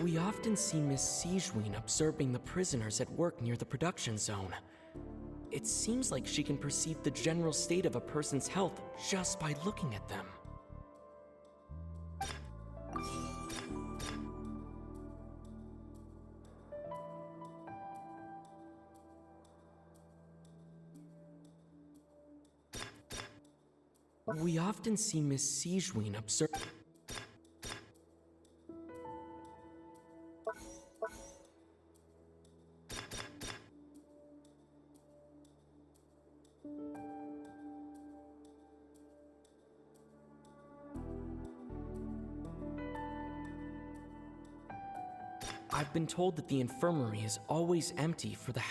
We often see Miss Sijween observing the prisoners at work near the production zone. It seems like she can perceive the general state of a person's health just by looking at them. We often see Miss Sijween observe. I've been told that the infirmary is always empty for the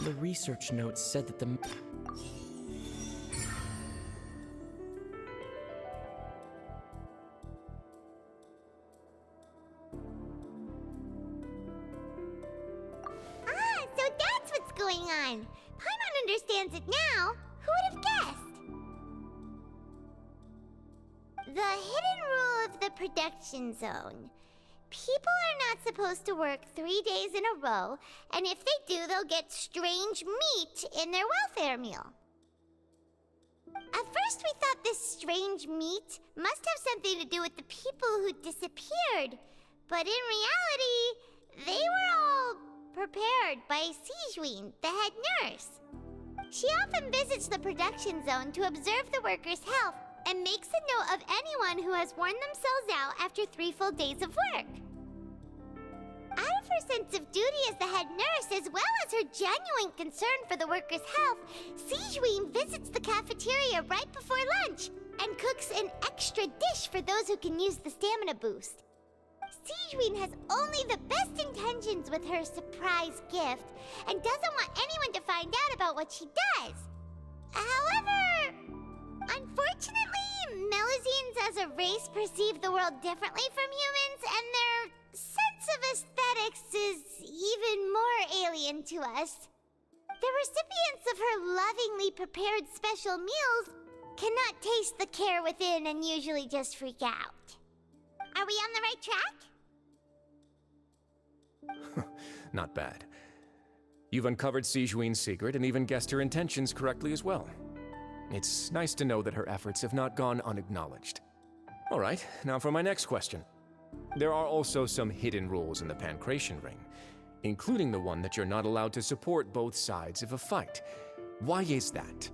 The research notes said that the So that's what's going on. Paimon understands it now. Who would have guessed? The hidden rule of the production zone. People are not supposed to work 3 days in a row, and if they do, they'll get strange meat in their welfare meal. At first, we thought this strange meat must have something to do with the people who disappeared, but in reality, they were all prepared by Sijween, the head nurse. She often visits the production zone to observe the workers' health and makes a note of anyone who has worn themselves out after 3 full days of work. Out of her sense of duty as the head nurse, as well as her genuine concern for the workers' health, Sijween visits the cafeteria right before lunch and cooks an extra dish for those who can use the stamina boost. Sijween has only the best intentions with her surprise gift and doesn't want anyone to find out about what she does. However, unfortunately, Melusines as a race perceive the world differently from humans, and their sense of aesthetics is even more alien to us. The recipients of her lovingly prepared special meals cannot taste the care within and usually just freak out. Are we on the right track? Not bad. You've uncovered Sijween's secret and even guessed her intentions correctly as well. It's nice to know that her efforts have not gone unacknowledged. All right, now for my next question. There are also some hidden rules in the Pancration Ring, including the one that you're not allowed to support both sides of a fight. Why is that?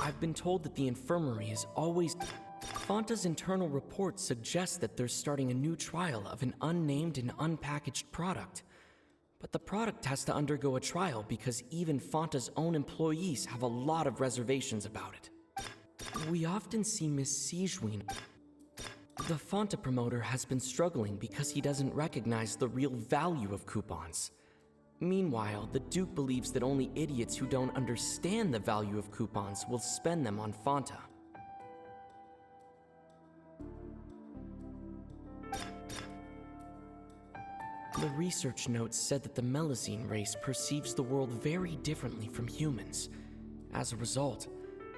I've been told that the infirmary is always... Fanta's internal reports suggest that they're starting a new trial of an unnamed and unpackaged product. But the product has to undergo a trial because even Fanta's own employees have a lot of reservations about it. We often see Miss Sijween. The Fanta promoter has been struggling because he doesn't recognize the real value of coupons. Meanwhile, the Duke believes that only idiots who don't understand the value of coupons will spend them on Fanta. The research notes said that the Melusine race perceives the world very differently from humans. As a result,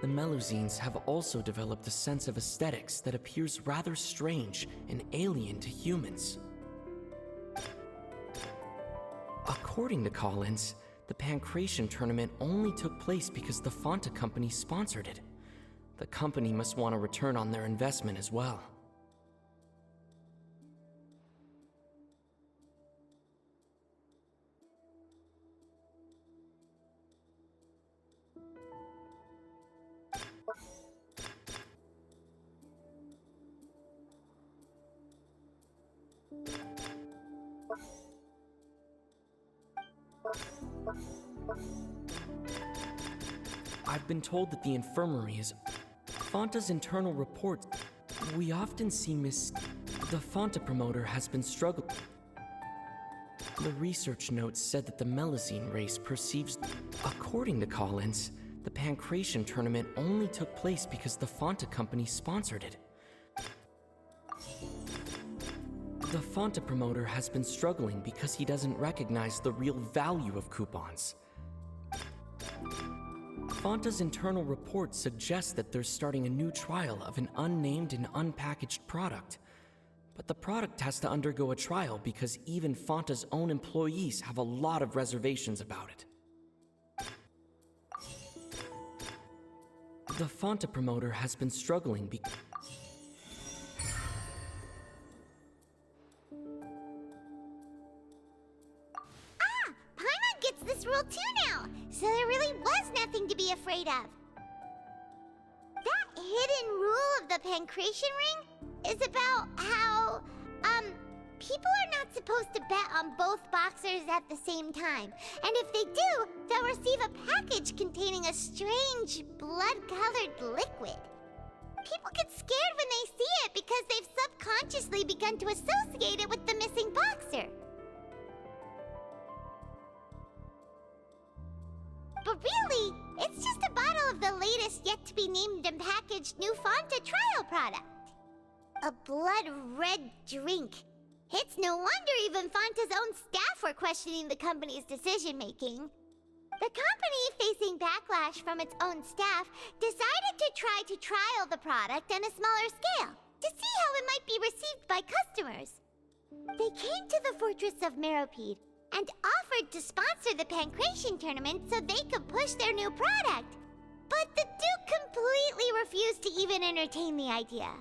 the Melusines have also developed a sense of aesthetics that appears rather strange and alien to humans. According to Collins, the Pancration tournament only took place because the Fanta company sponsored it. The company must want a return on their investment as well. I've been told that the infirmary is... Fanta's internal reports... We often see The Fanta promoter has been struggling... The research notes said that the Melusine race perceives... According to Collins, The Pancration tournament only took place because the Fanta company sponsored it. The Fanta promoter has been struggling because he doesn't recognize the real value of coupons. Fanta's internal report suggests that they're starting a new trial of an unnamed and unpackaged product. But the product has to undergo a trial because even Fanta's own employees have a lot of reservations about it. The Fanta promoter has been struggling because... Paimon gets this rule too now, so there really was nothing to be afraid of. That hidden rule of the Pancration ring is about how, people are not supposed to bet on both boxers at the same time. And if they do, they'll receive a package containing a strange, blood-colored liquid. People get scared when they see it because they've subconsciously begun to associate it with the missing boxer. But really, it's just a bottle of the latest yet-to-be-named and packaged new Fanta trial product. A blood-red drink. It's no wonder even Fanta's own staff were questioning the company's decision-making. The company, facing backlash from its own staff, decided to try to trial the product on a smaller scale to see how it might be received by customers. They came to the fortress of Meropide and offered to sponsor the Pancration tournament so they could push their new product. But the Duke completely refused to even entertain the idea.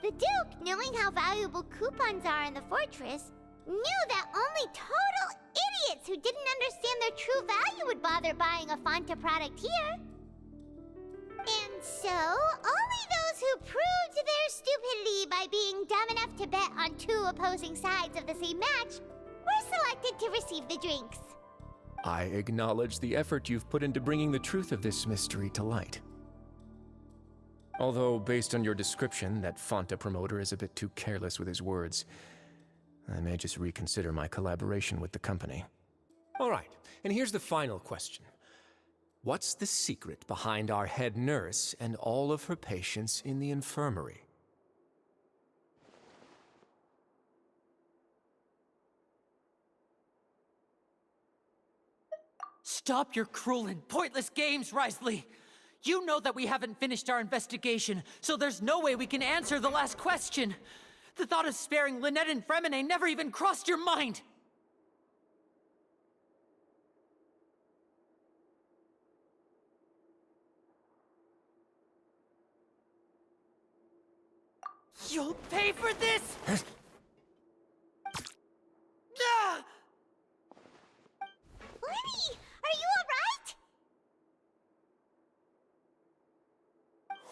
The Duke, knowing how valuable coupons are in the fortress, knew that only total idiots who didn't understand their true value would bother buying a Fanta product here. And so, only those who proved their stupidity by being dumb enough to bet on two opposing sides of the same match were selected to receive the drinks. I acknowledge the effort you've put into bringing the truth of this mystery to light. Although, based on your description, that Fanta promoter is a bit too careless with his words, I may just reconsider my collaboration with the company. All right, and here's the final question. What's the secret behind our head nurse and all of her patients in the infirmary? Stop your cruel and pointless games, Risley! You know that we haven't finished our investigation, so there's no way we can answer the last question. The thought of sparing Lynette and Fremine never even crossed your mind! You'll pay for this! Ah! Lenny, are you alright?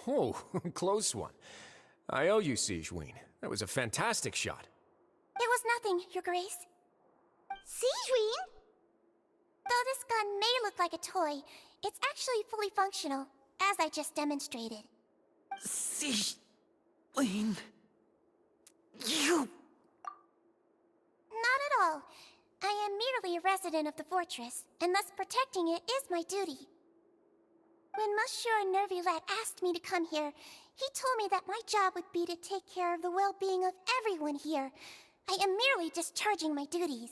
Oh, close one. I owe you, Sigewinne. That was a fantastic shot. It was nothing, Your Grace. Sigewinne? Though this gun may look like a toy, it's actually fully functional, as I just demonstrated. Sigewinne... You... Not at all. I am merely a resident of the fortress, and thus protecting it is my duty. When Monsieur Nervulette asked me to come here, he told me that my job would be to take care of the well-being of everyone here. I am merely discharging my duties.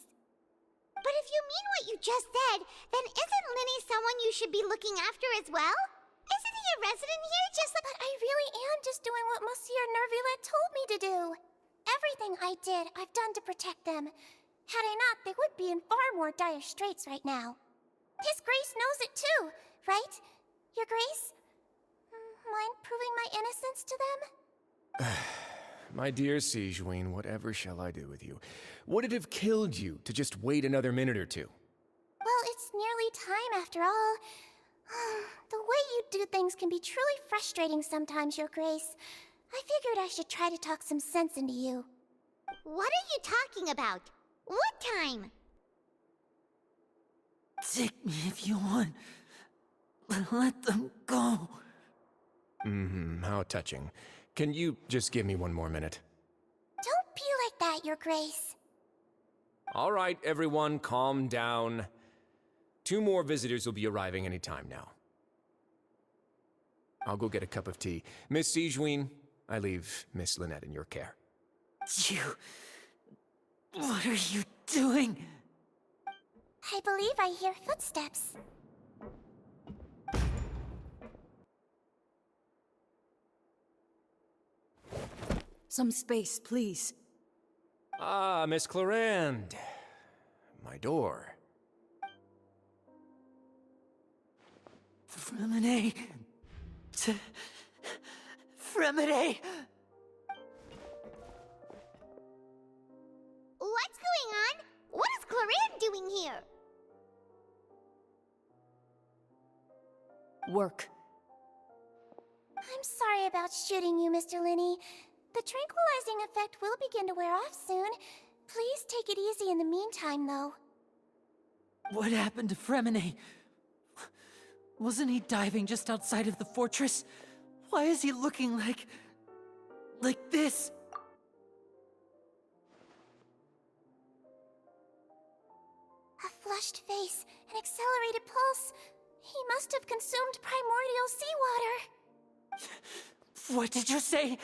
But if you mean what you just said, then isn't Linny someone you should be looking after as well? Isn't he a resident here just like— But I really am just doing what Monsieur Nervulette told me to do. Everything I did, I've done to protect them. Had I not, they would be in far more dire straits right now. His Grace knows it too, right? Your Grace? Mind proving my innocence to them? My dear Sigewinne, whatever shall I do with you? Would it have killed you to just wait another minute or two? Well, it's nearly time after all. The way you do things can be truly frustrating sometimes, Your Grace. I figured I should try to talk some sense into you. What are you talking about? What time? Take me if you want. But let them go. How touching. Can you just give me one more minute? Don't be like that, Your Grace. All right, everyone, calm down. 2 more visitors will be arriving any time now. I'll go get a cup of tea. Miss Sijuin, I leave Miss Lynette in your care. You... What are you doing? I believe I hear footsteps. Some space, please. Ah, Miss Clarande. My door. Fremine... Fremine... What's going on? What is Clarande doing here? Work. I'm sorry about shooting you, Mr. Linney. The tranquilizing effect will begin to wear off soon. Please take it easy in the meantime, though. What happened to Fremine? Wasn't he diving just outside of the fortress? Why is he looking like this? A flushed face, an accelerated pulse. He must have consumed primordial seawater. What did you say?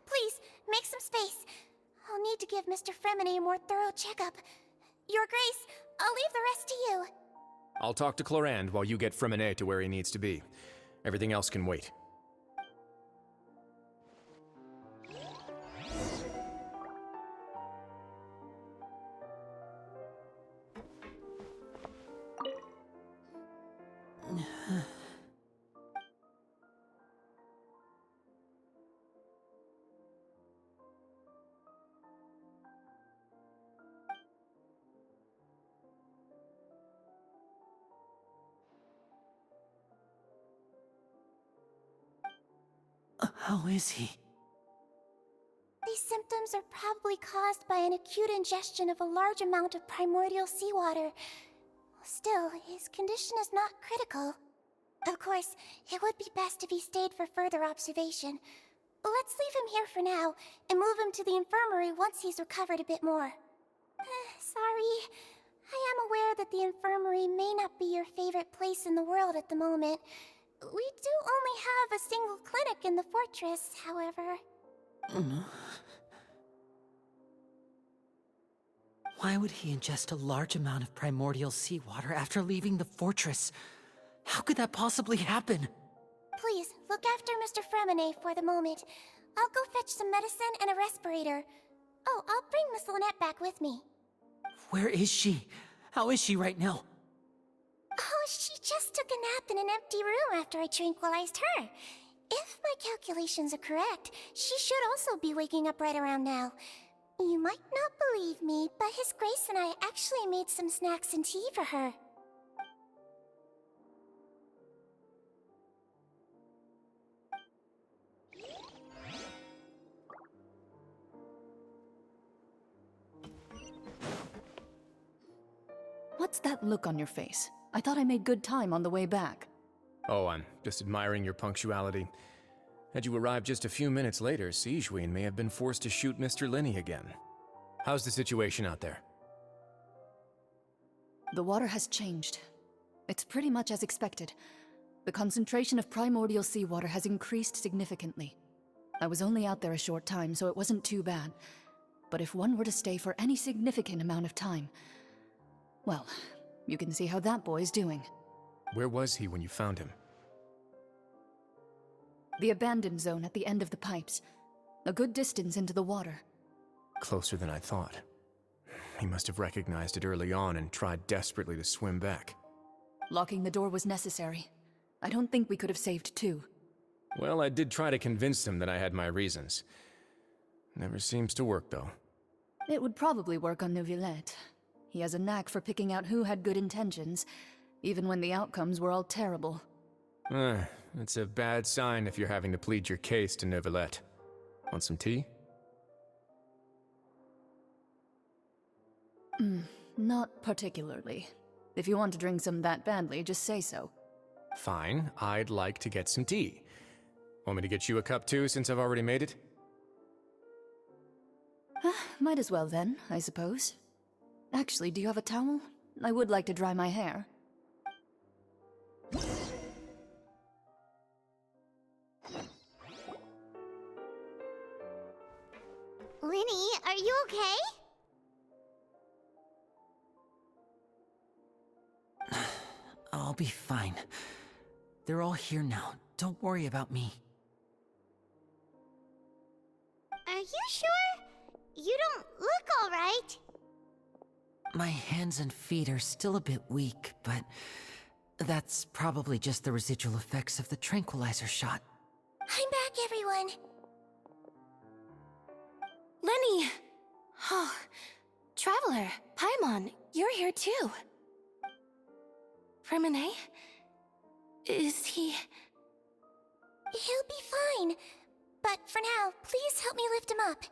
Please, make some space. I'll need to give Mr. Fremine a more thorough checkup. Your Grace, I'll leave the rest to you. I'll talk to Clarande while you get Fremine to where he needs to be. Everything else can wait. How is he? These symptoms are probably caused by an acute ingestion of a large amount of primordial seawater. Still, his condition is not critical. Of course, it would be best if he stayed for further observation. But let's leave him here for now, and move him to the infirmary once he's recovered a bit more. Sorry. I am aware that the infirmary may not be your favorite place in the world at the moment. We do only have a single clinic in the fortress, however. Why would he ingest a large amount of primordial seawater after leaving the fortress? How could that possibly happen? Please, look after Mr. Fremine for the moment. I'll go fetch some medicine and a respirator. Oh, I'll bring Miss Lynette back with me. Where is she? How is she right now? Oh, she just took a nap in an empty room after I tranquilized her. If my calculations are correct, she should also be waking up right around now. You might not believe me, but His Grace and I actually made some snacks and tea for her. What's that look on your face? I thought I made good time on the way back. Oh, I'm just admiring your punctuality. Had you arrived just a few minutes later, Sijuin may have been forced to shoot Mr. Linney again. How's the situation out there? The water has changed. It's pretty much as expected. The concentration of primordial seawater has increased significantly. I was only out there a short time, so it wasn't too bad. But if one were to stay for any significant amount of time, well, you can see how that boy's doing. Where was he when you found him? The abandoned zone at the end of the pipes. A good distance into the water. Closer than I thought. He must have recognized it early on and tried desperately to swim back. Locking the door was necessary. I don't think we could have saved two. Well, I did try to convince him that I had my reasons. Never seems to work, though. It would probably work on Neuvillette. He has a knack for picking out who had good intentions, even when the outcomes were all terrible. It's a bad sign if you're having to plead your case to Neuvillette. Want some tea? Not particularly. If you want to drink some that badly, just say so. Fine, I'd like to get some tea. Want me to get you a cup too, since I've already made it? Might as well then, I suppose. Actually, do you have a towel? I would like to dry my hair. okay? I'll be fine. They're all here now. Don't worry about me. Are you sure? You don't look alright. My hands and feet are still a bit weak, but that's probably just the residual effects of the tranquilizer shot. I'm back, everyone. Lenny! Oh, Traveler, Paimon, you're here too. Remine? Is he... He'll be fine. But for now, please help me lift him up.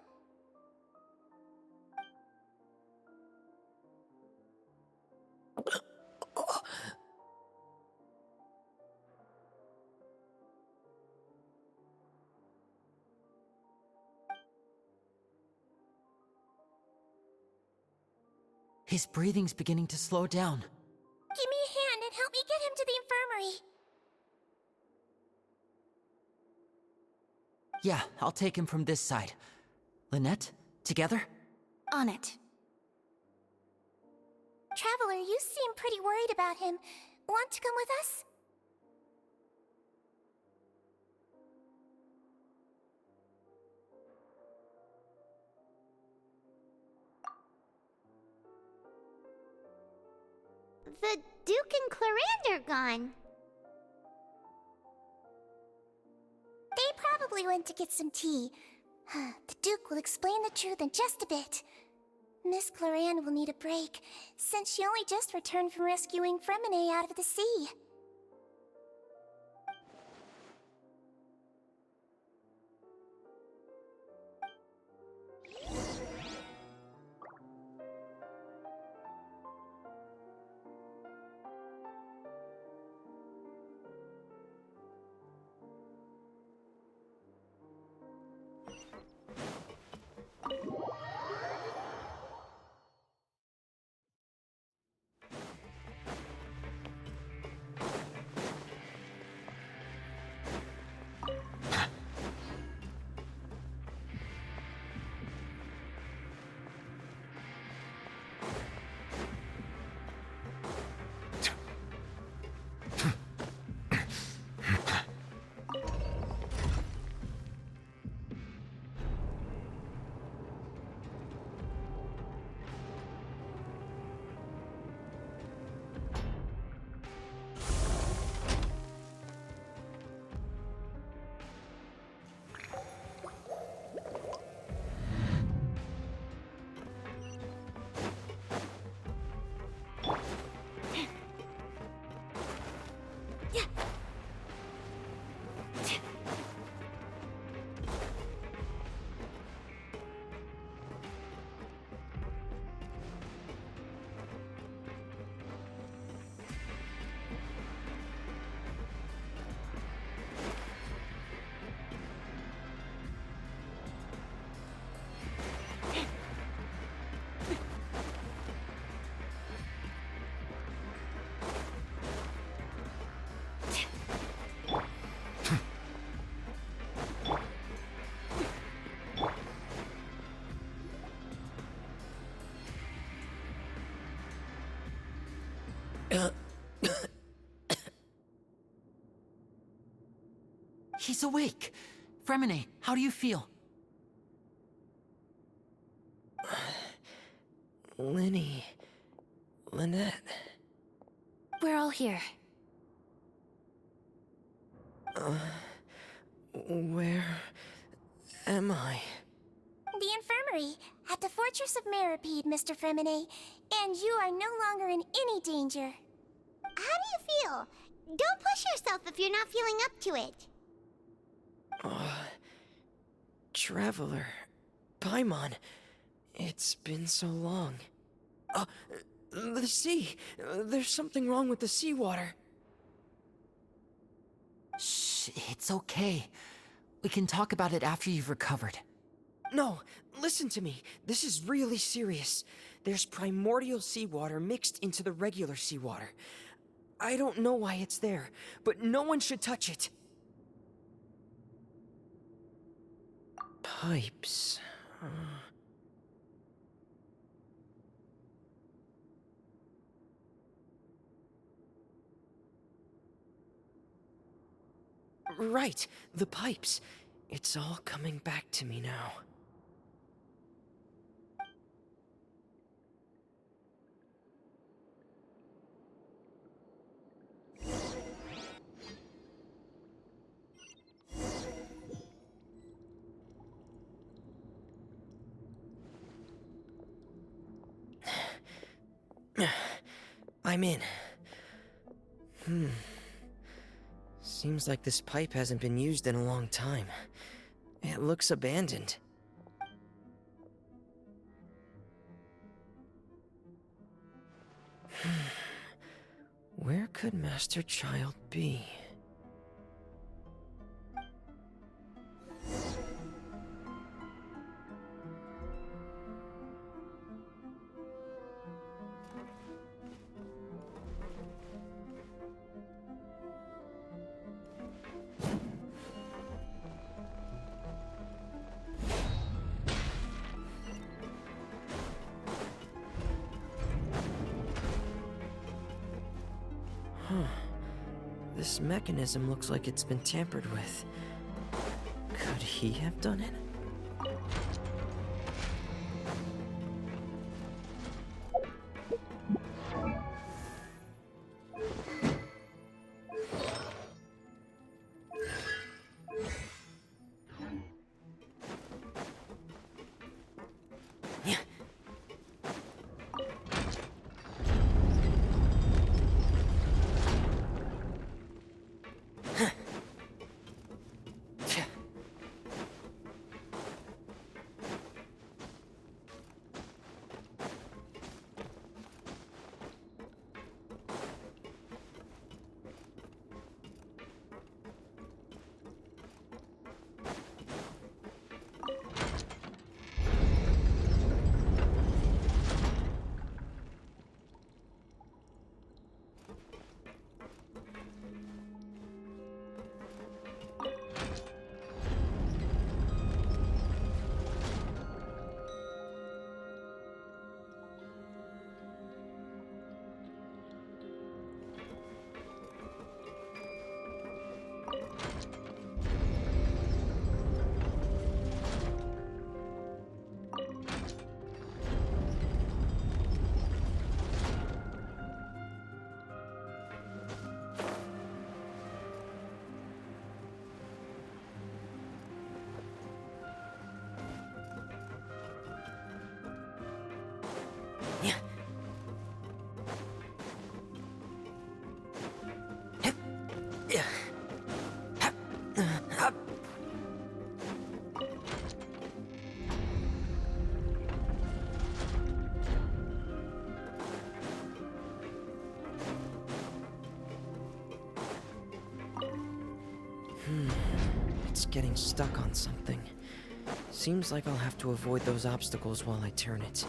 His breathing's beginning to slow down. Give me a hand and help me get him to the infirmary. Yeah, I'll take him from this side. Lynette, together? On it. Traveler, you seem pretty worried about him. Want to come with us? The Duke and Clarande are gone. They probably went to get some tea. The Duke will explain the truth in just a bit. Miss Clarande will need a break, since she only just returned from rescuing Fremine out of the sea. He's awake! Fremine, how do you feel? Lynette. We're all here. Where am I? The infirmary, at the Fortress of Meripede, Mr. Fremine, and you are no longer in any danger. How do you feel? Don't push yourself if you're not feeling up to it. Traveler. Paimon. It's been so long. The sea. There's something wrong with the seawater. Shh, it's okay. We can talk about it after you've recovered. No, listen to me. This is really serious. There's primordial seawater mixed into the regular seawater. I don't know why it's there, but no one should touch it. Pipes. Right, the pipes. It's all coming back to me now. I'm in. Seems like this pipe hasn't been used in a long time. It looks abandoned. Where could Master Child be? This mechanism looks like it's been tampered with. Could he have done it? It's getting stuck on something. Seems like I'll have to avoid those obstacles while I turn it.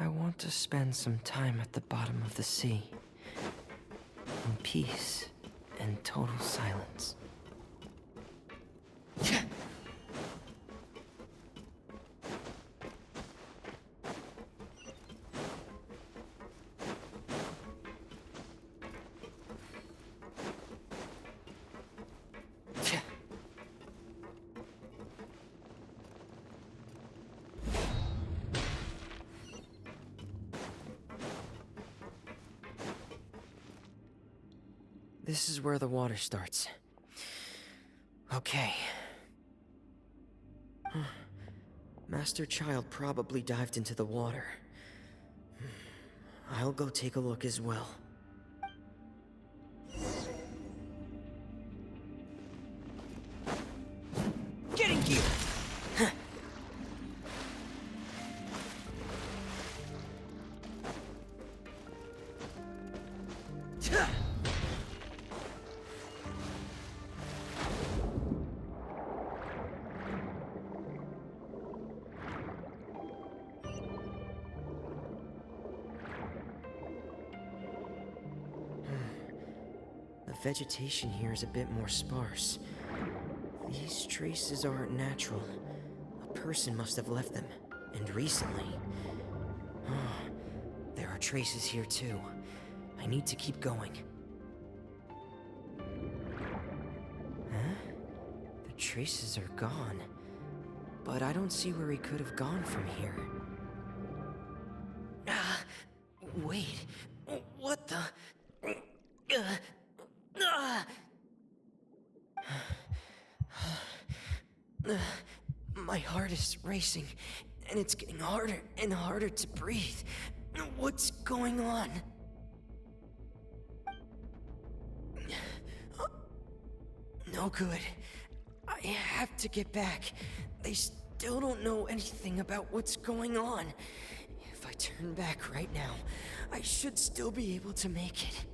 I want to spend some time at the bottom of the sea. In peace and total silence. This is where the water starts. Okay. Master Child probably dived into the water. I'll go take a look as well. Getting gear! The vegetation here is a bit more sparse. These traces aren't natural. A person must have left them, and recently. There are traces here too. I need to keep going. Huh? The traces are gone. But I don't see where he could have gone from here. Wait. What the? My heart is racing, and it's getting harder and harder to breathe. What's going on? No good. I have to get back. They still don't know anything about what's going on. If I turn back right now, I should still be able to make it.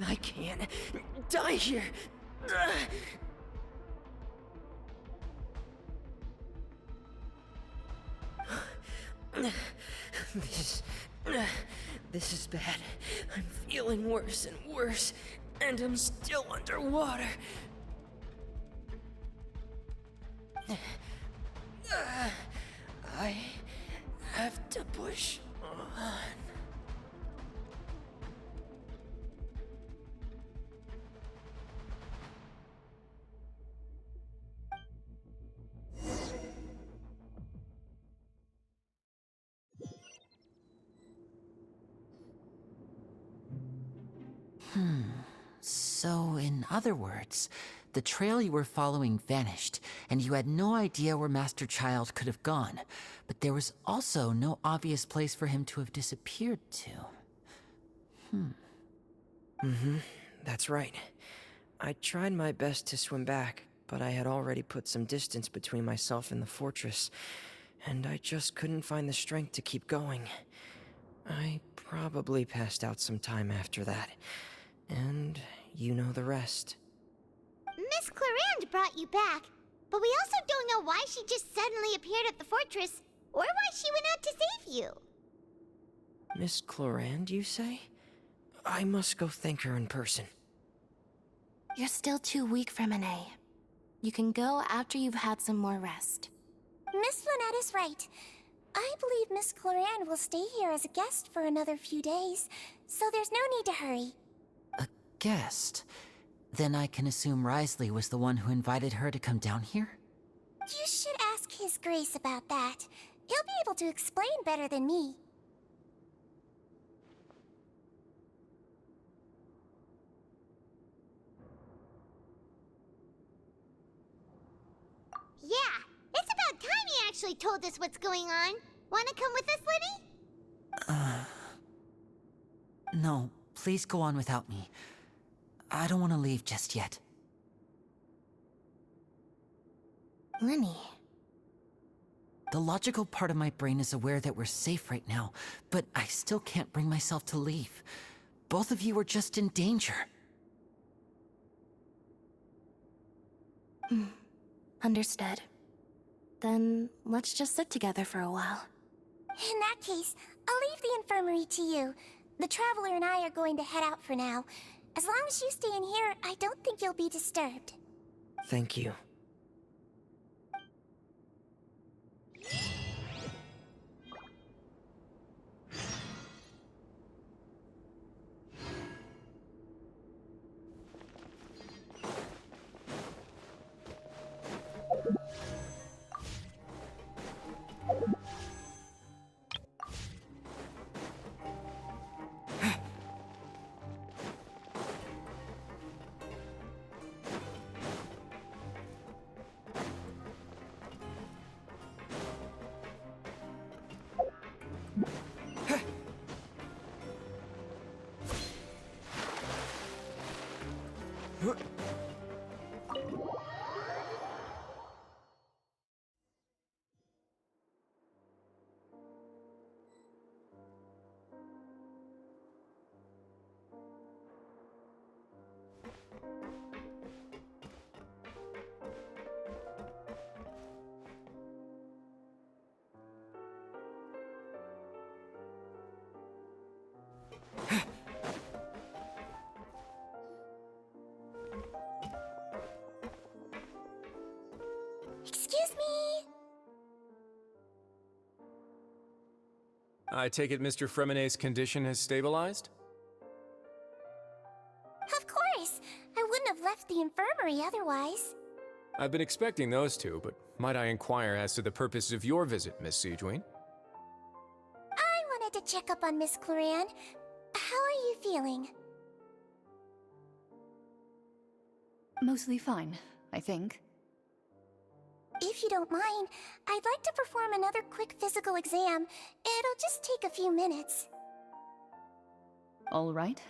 I can't die here. This is bad. I'm feeling worse and worse, and I'm still underwater. I have to push on. So, in other words, the trail you were following vanished, and you had no idea where Master Child could have gone, but there was also no obvious place for him to have disappeared to. That's right. I tried my best to swim back, but I had already put some distance between myself and the fortress, and I just couldn't find the strength to keep going. I probably passed out some time after that, and you know the rest. Miss Clarande brought you back, but we also don't know why she just suddenly appeared at the fortress, or why she went out to save you. Miss Clarande, you say? I must go thank her in person. You're still too weak, Fremine. You can go after you've had some more rest. Miss Lynette is right. I believe Miss Clarande will stay here as a guest for another few days, so there's no need to hurry. A guest? Then I can assume Risley was the one who invited her to come down here? You should ask His Grace about that. He'll be able to explain better than me. Yeah, it's about time he actually told us what's going on. Wanna come with us, Lenny? No, please go on without me. I don't want to leave just yet. Lenny. The logical part of my brain is aware that we're safe right now, but I still can't bring myself to leave. Both of you are just in danger. Understood. Then let's just sit together for a while. In that case, I'll leave the infirmary to you. The Traveler and I are going to head out for now. As long as you stay in here, I don't think you'll be disturbed. Thank you. Excuse me? I take it Mr. Fremenay's condition has stabilized? Of course. I wouldn't have left the infirmary otherwise. I've been expecting those two, but might I inquire as to the purpose of your visit, Miss Sijuin? I wanted to check up on Miss Cloran. How are you feeling? Mostly fine, I think. If you don't mind, I'd like to perform another quick physical exam. It'll just take a few minutes. All right.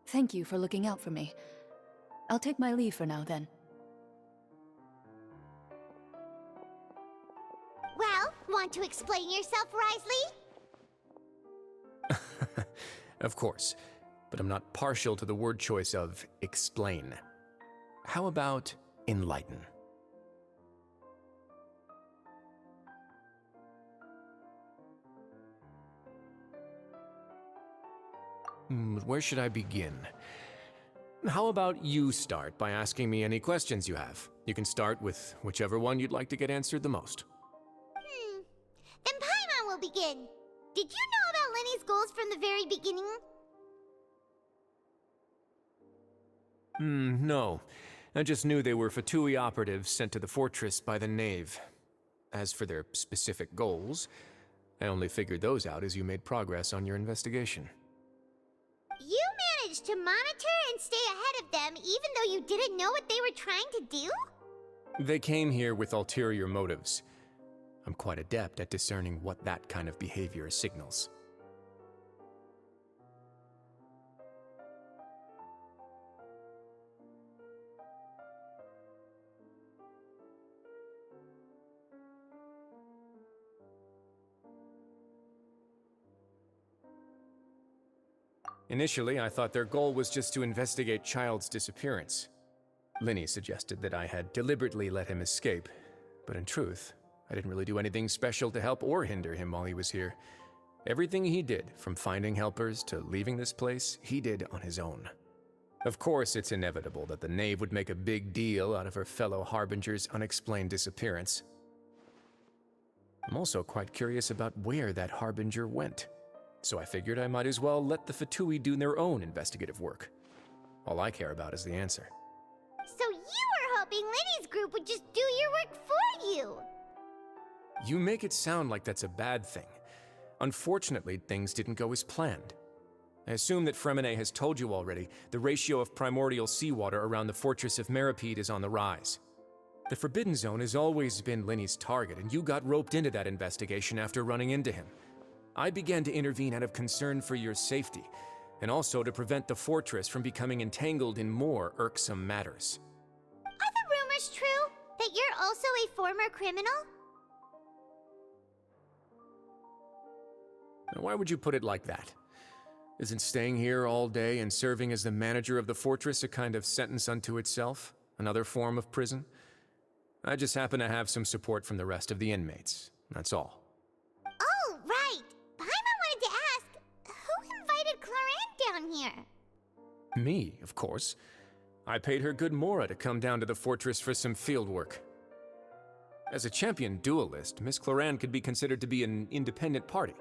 Thank you for looking out for me. I'll take my leave for now, then. Well, want to explain yourself, Risley? Of course, but I'm not partial to the word choice of explain. How about enlighten? Where should I begin? How about you start by asking me any questions you have? You can start with whichever one you'd like to get answered the most. Then Paimon will begin. Did you know about Lenny's goals from the very beginning? No. I just knew they were Fatui operatives sent to the fortress by the Knave. As for their specific goals, I only figured those out as you made progress on your investigation. You managed to monitor and stay ahead of them even though you didn't know what they were trying to do? They came here with ulterior motives. I'm quite adept at discerning what that kind of behavior signals. Initially, I thought their goal was just to investigate Child's disappearance. Linny suggested that I had deliberately let him escape, but in truth, I didn't really do anything special to help or hinder him while he was here. Everything he did, from finding helpers to leaving this place, he did on his own. Of course, it's inevitable that the Knave would make a big deal out of her fellow Harbinger's unexplained disappearance. I'm also quite curious about where that Harbinger went, so I figured I might as well let the Fatui do their own investigative work. All I care about is the answer. So you were hoping Lenny's group would just do your work for you! You make it sound like that's a bad thing. Unfortunately, things didn't go as planned. I assume that Fremenay has told you already, the ratio of primordial seawater around the fortress of Meripede is on the rise. The Forbidden Zone has always been Linny's target, and you got roped into that investigation after running into him. I began to intervene out of concern for your safety, and also to prevent the fortress from becoming entangled in more irksome matters. Are the rumors true? That you're also a former criminal? Now, why would you put it like that? Isn't staying here all day and serving as the manager of the fortress a kind of sentence unto itself? Another form of prison? I just happen to have some support from the rest of the inmates. That's all. Oh, right! Paimon wanted to ask, who invited Cloran down here? Me, of course. I paid her good mora to come down to the fortress for some field work. As a champion duelist, Miss Cloran could be considered to be an independent party.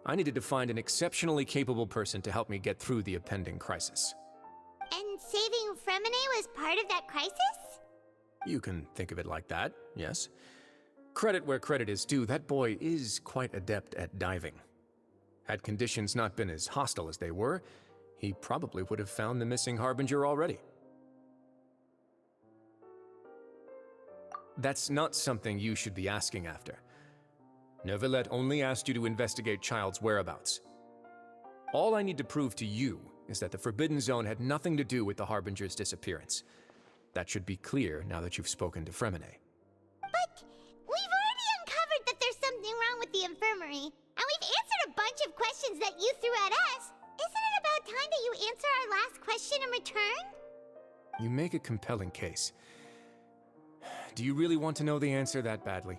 I needed to find an exceptionally capable person to help me get through the impending crisis. And saving Fremenay was part of that crisis? You can think of it like that, yes. Credit where credit is due, that boy is quite adept at diving. Had conditions not been as hostile as they were, he probably would have found the missing Harbinger already. That's not something you should be asking after. Neuvillette only asked you to investigate Child's whereabouts. All I need to prove to you is that the Forbidden Zone had nothing to do with the Harbinger's disappearance. That should be clear now that you've spoken to Fremenay. But we've already uncovered that there's something wrong with the infirmary, and we've answered a bunch of questions that you threw at us. Isn't it about time that you answer our last question in return? You make a compelling case. Do you really want to know the answer that badly?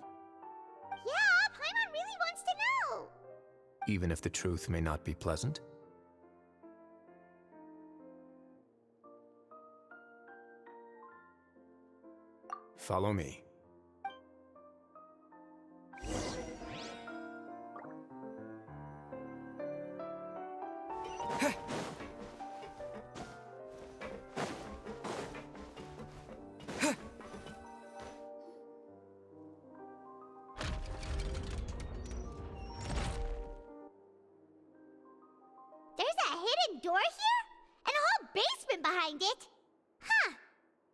Yeah, Paimon really wants to know! Even if the truth may not be pleasant? Follow me. hidden door here? And a whole basement behind it? Huh.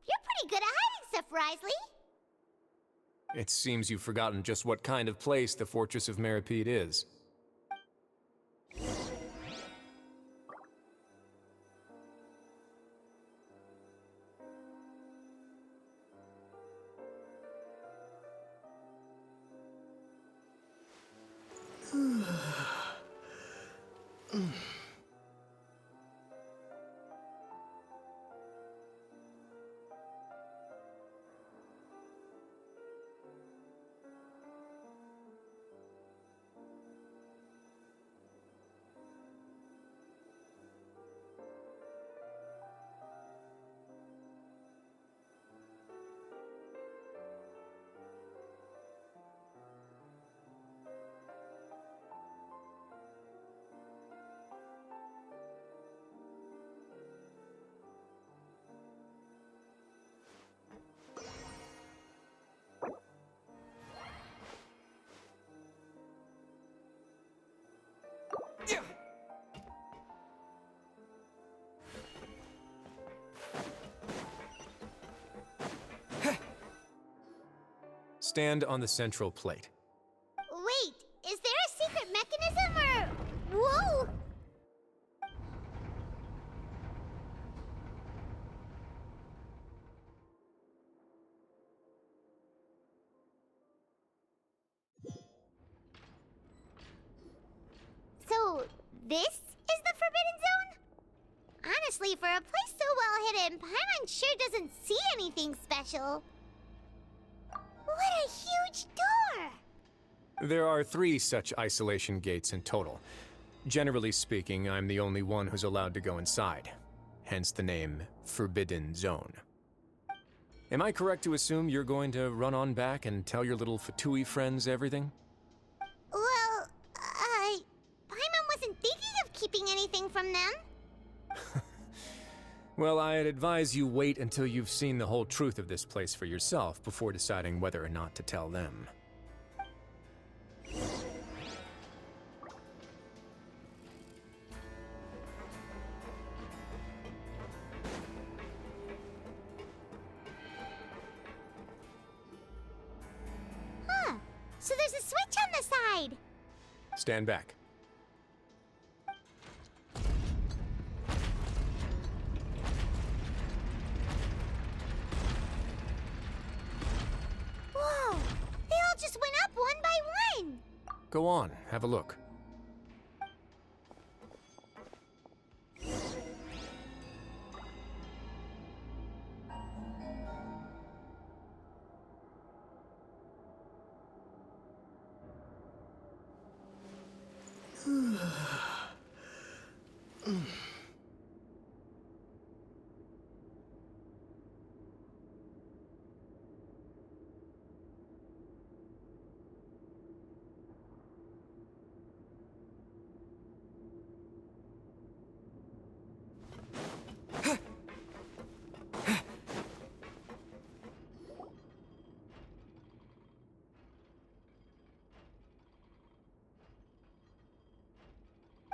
You're pretty good at hiding stuff, Risley. It seems you've forgotten just what kind of place the Fortress of Meripede is. Stand on the central plate. Wait, is there a secret mechanism or... Whoa! So, this is the Forbidden Zone? Honestly, for a place so well hidden, Paimon sure doesn't see anything special. What a huge door! There are 3 such isolation gates in total. Generally speaking, I'm the only one who's allowed to go inside. Hence the name Forbidden Zone. Am I correct to assume you're going to run on back and tell your little Fatui friends everything? Well, Paimon wasn't thinking of keeping anything from them. Well, I'd advise you wait until you've seen the whole truth of this place for yourself before deciding whether or not to tell them. Huh. So there's a switch on the side. Stand back. Whoa! They all just went up one by one. Go on, have a look.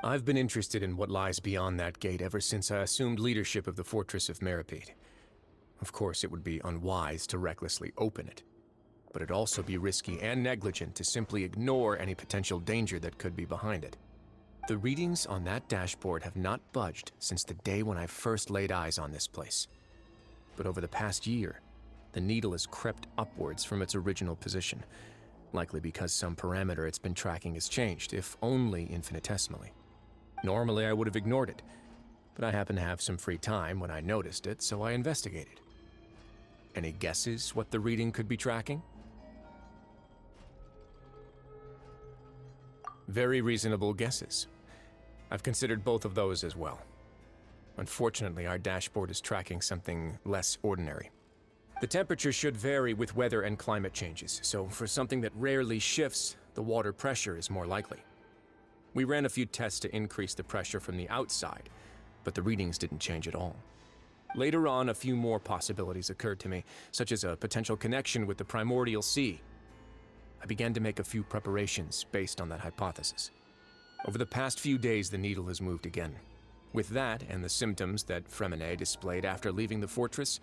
I've been interested in what lies beyond that gate ever since I assumed leadership of the Fortress of Meripede. Of course, it would be unwise to recklessly open it, but it'd also be risky and negligent to simply ignore any potential danger that could be behind it. The readings on that dashboard have not budged since the day when I first laid eyes on this place. But over the past year, the needle has crept upwards from its original position, likely because some parameter it's been tracking has changed, if only infinitesimally. Normally, I would have ignored it, but I happened to have some free time when I noticed it, so I investigated. Any guesses what the reading could be tracking? Very reasonable guesses. I've considered both of those as well. Unfortunately, our dashboard is tracking something less ordinary. The temperature should vary with weather and climate changes, so for something that rarely shifts, the water pressure is more likely. We ran a few tests to increase the pressure from the outside, but the readings didn't change at all. Later on, a few more possibilities occurred to me, such as a potential connection with the primordial sea. I began to make a few preparations based on that hypothesis. Over the past few days, the needle has moved again. With that, and the symptoms that Fremine displayed after leaving the fortress,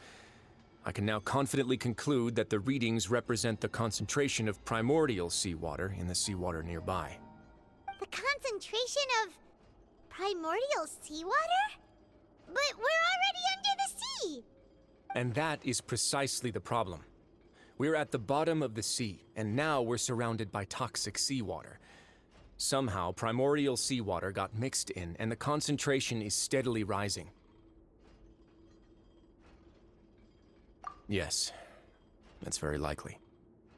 I can now confidently conclude that the readings represent the concentration of primordial seawater in the seawater nearby. The concentration of primordial seawater? But we're already under the sea! And that is precisely the problem. We're at the bottom of the sea, and now we're surrounded by toxic seawater. Somehow, primordial seawater got mixed in, and the concentration is steadily rising. Yes, that's very likely.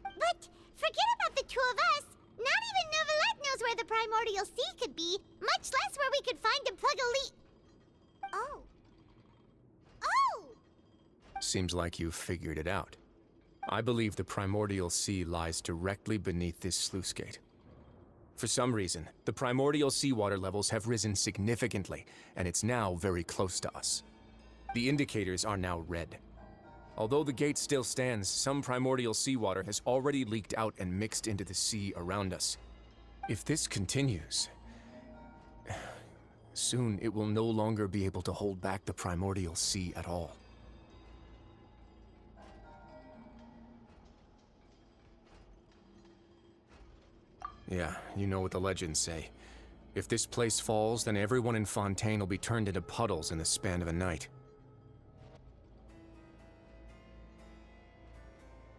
But forget about the two of us! Not even Neuvillette knows where the primordial sea could be, much less where we could find and plug a leak. Oh. Oh! Seems like you've figured it out. I believe the primordial sea lies directly beneath this sluice gate. For some reason, the primordial seawater levels have risen significantly, and it's now very close to us. The indicators are now red. Although the gate still stands, some primordial seawater has already leaked out and mixed into the sea around us. If this continues, soon it will no longer be able to hold back the primordial sea at all. Yeah, you know what the legends say. If this place falls, then everyone in Fontaine will be turned into puddles in the span of a night.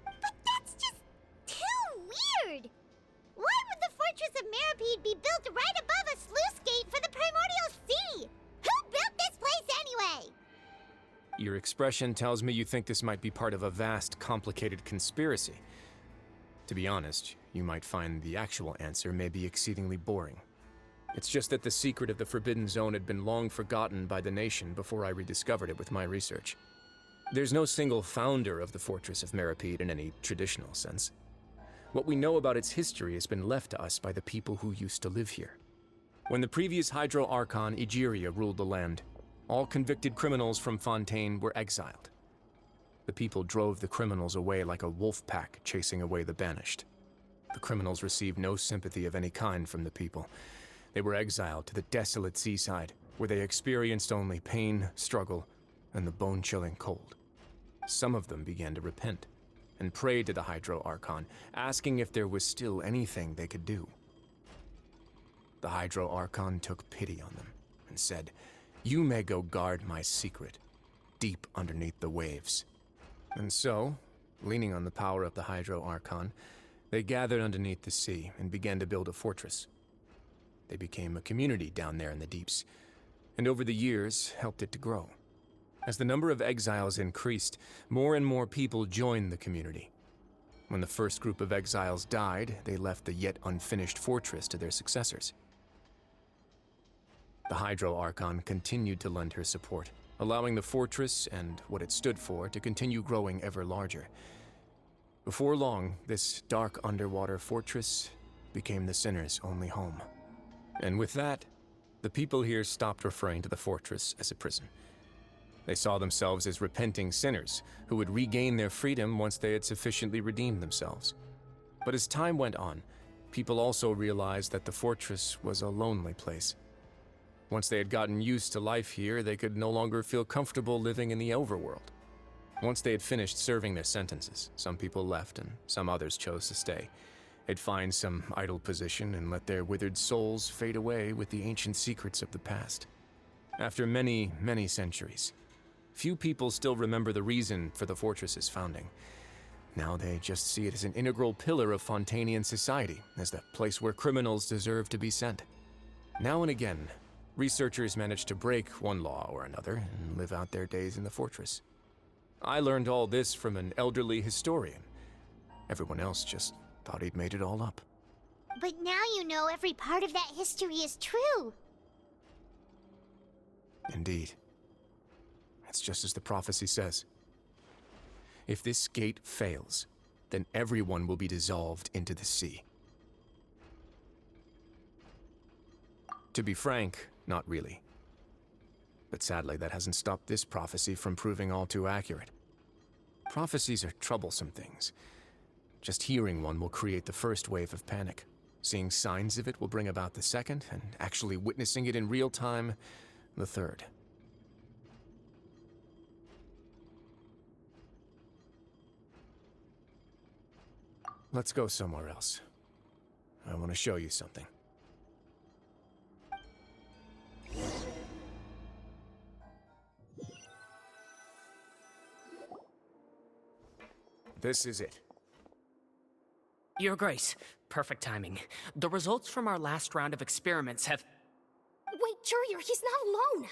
But that's just too weird! Why would the Fortress of Meripede be built right above a sluice gate for the primordial sea? Who built this place anyway? Your expression tells me you think this might be part of a vast, complicated conspiracy. To be honest, you might find the actual answer may be exceedingly boring. It's just that the secret of the Forbidden Zone had been long forgotten by the nation before I rediscovered it with my research. There's no single founder of the Fortress of Meripede in any traditional sense. What we know about its history has been left to us by the people who used to live here. When the previous Hydro Archon Egeria ruled the land, all convicted criminals from Fontaine were exiled. The people drove the criminals away like a wolf pack chasing away the banished. The criminals received no sympathy of any kind from the people. They were exiled to the desolate seaside, where they experienced only pain, struggle, and the bone-chilling cold. Some of them began to repent, and prayed to the Hydro Archon, asking if there was still anything they could do. The Hydro Archon took pity on them, and said, "You may go guard my secret, deep underneath the waves." And so, leaning on the power of the Hydro Archon, they gathered underneath the sea and began to build a fortress. They became a community down there in the deeps, and over the years helped it to grow. As the number of exiles increased, more and more people joined the community. When the first group of exiles died, they left the yet unfinished fortress to their successors. The Hydro Archon continued to lend her support, allowing the fortress and what it stood for to continue growing ever larger. Before long, this dark underwater fortress became the sinner's only home. And with that, the people here stopped referring to the fortress as a prison. They saw themselves as repenting sinners who would regain their freedom once they had sufficiently redeemed themselves. But as time went on, people also realized that the fortress was a lonely place. Once they had gotten used to life here, they could no longer feel comfortable living in the overworld. Once they had finished serving their sentences, some people left and some others chose to stay. They'd find some idle position and let their withered souls fade away with the ancient secrets of the past. After many, many centuries, few people still remember the reason for the fortress's founding. Now they just see it as an integral pillar of Fontainian society, as the place where criminals deserve to be sent. Now and again, researchers manage to break one law or another and live out their days in the fortress. I learned all this from an elderly historian. Everyone else just thought he'd made it all up. But now you know every part of that history is true. Indeed. It's just as the prophecy says. If this gate fails, then everyone will be dissolved into the sea. To be frank, not really. But sadly, that hasn't stopped this prophecy from proving all too accurate. Prophecies are troublesome things. Just hearing one will create the first wave of panic. Seeing signs of it will bring about the second, and actually witnessing it in real time the third. Let's go somewhere else. I want to show you something. This is it. Your Grace, perfect timing. The results from our last round of experiments have... Wait, Jurier, he's not alone!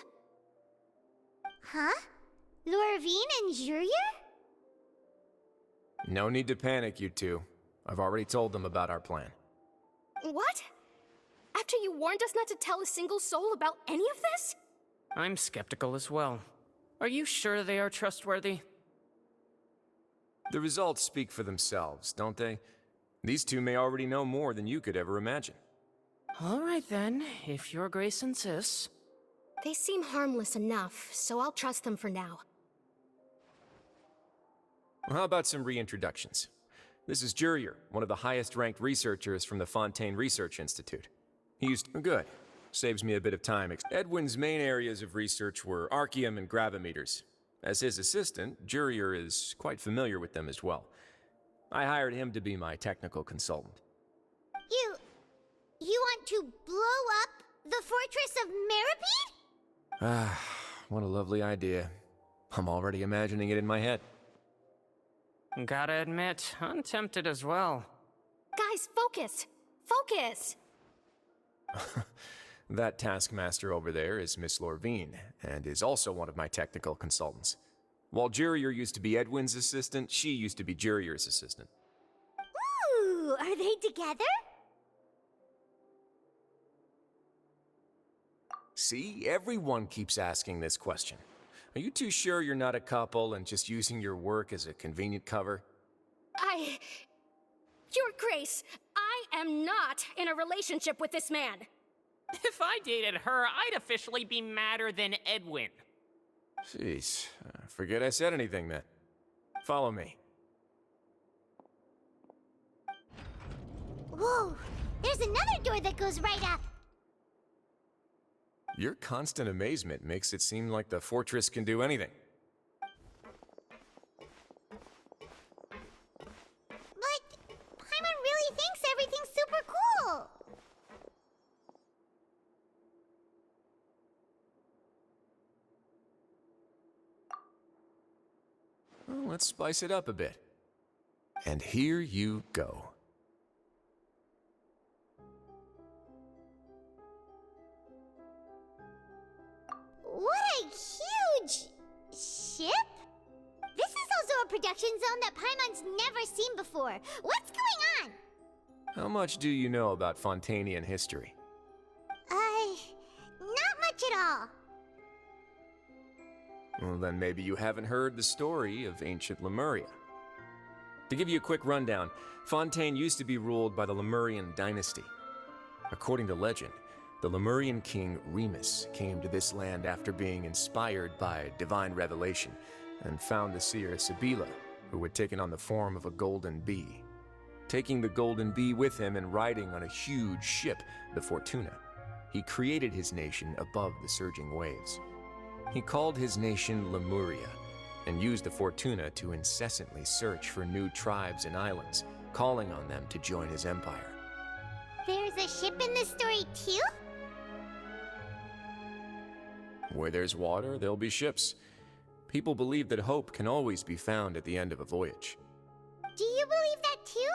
Huh? Lorvine and Jurier? No need to panic, you two. I've already told them about our plan. What? After you warned us not to tell a single soul about any of this? I'm skeptical as well. Are you sure they are trustworthy? The results speak for themselves, don't they? These two may already know more than you could ever imagine. All right then, if Your Grace insists. They seem harmless enough, so I'll trust them for now. Well, how about some reintroductions? This is Jurier, one of the highest-ranked researchers from the Fontaine Research Institute. Good. Saves me a bit of time. Edwin's main areas of research were archeum and gravimeters. As his assistant, Jurier is quite familiar with them as well. I hired him to be my technical consultant. You want to blow up the fortress of Meripede? Ah, what a lovely idea. I'm already imagining it in my head. Gotta admit, I'm tempted as well. Guys, focus! Focus! That taskmaster over there is Miss Lorvine, and is also one of my technical consultants. While Jurier used to be Edwin's assistant, she used to be Jurier's assistant. Ooh, are they together? See, everyone keeps asking this question. Are you too sure you're not a couple and just using your work as a convenient cover? Your Grace, I am not in a relationship with this man. If I dated her, I'd officially be madder than Edwin. Jeez, forget I said anything then. Follow me. Whoa, there's another door that goes right up. Your constant amazement makes it seem like the fortress can do anything. But Paimon really thinks everything's super cool. Well, let's spice it up a bit. And here you go. What a huge ship! This is also a production zone that Paimon's never seen before. What's going on? How much do you know about Fontainian history? Not much at all. Well, then maybe you haven't heard the story of ancient Lemuria. To give you a quick rundown, Fontaine used to be ruled by the Lemurian dynasty. According to legend, the Lemurian king Remus came to this land after being inspired by divine revelation and found the seer Sibila, who had taken on the form of a golden bee. Taking the golden bee with him and riding on a huge ship, the Fortuna, he created his nation above the surging waves. He called his nation Lemuria and used the Fortuna to incessantly search for new tribes and islands, calling on them to join his empire. There's a ship in this story too? Where there's water, there'll be ships. People believe that hope can always be found at the end of a voyage. Do you believe that too?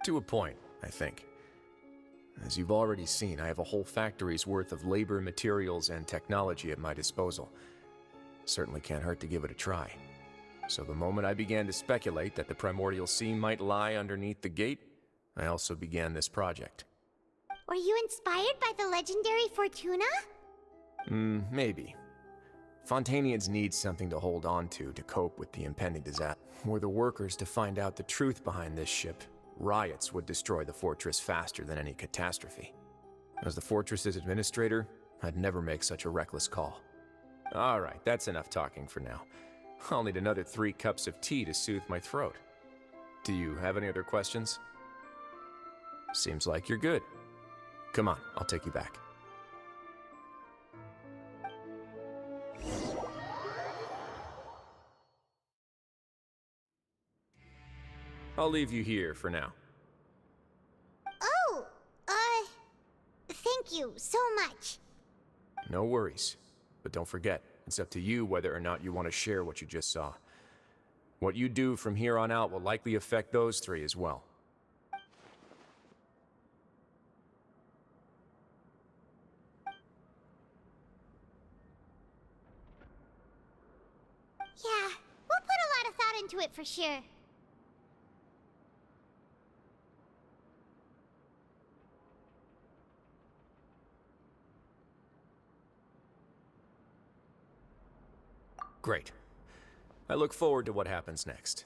To a point, I think. As you've already seen, I have a whole factory's worth of labor, materials, and technology at my disposal. Certainly can't hurt to give it a try. So the moment I began to speculate that the Primordial Sea might lie underneath the gate, I also began this project. Were you inspired by the legendary Fortuna? Maybe. Fontainians need something to hold on to cope with the impending disaster. Were the workers to find out the truth behind this ship, riots would destroy the fortress faster than any catastrophe. As the fortress's administrator, I'd never make such a reckless call. All right, that's enough talking for now. I'll need another 3 cups of tea to soothe my throat. Do you have any other questions? Seems like you're good. Come on, I'll take you back. I'll leave you here for now. Oh, thank you so much. No worries. But don't forget, it's up to you whether or not you want to share what you just saw. What you do from here on out will likely affect those three as well. Yeah, we'll put a lot of thought into it for sure. Great. I look forward to what happens next.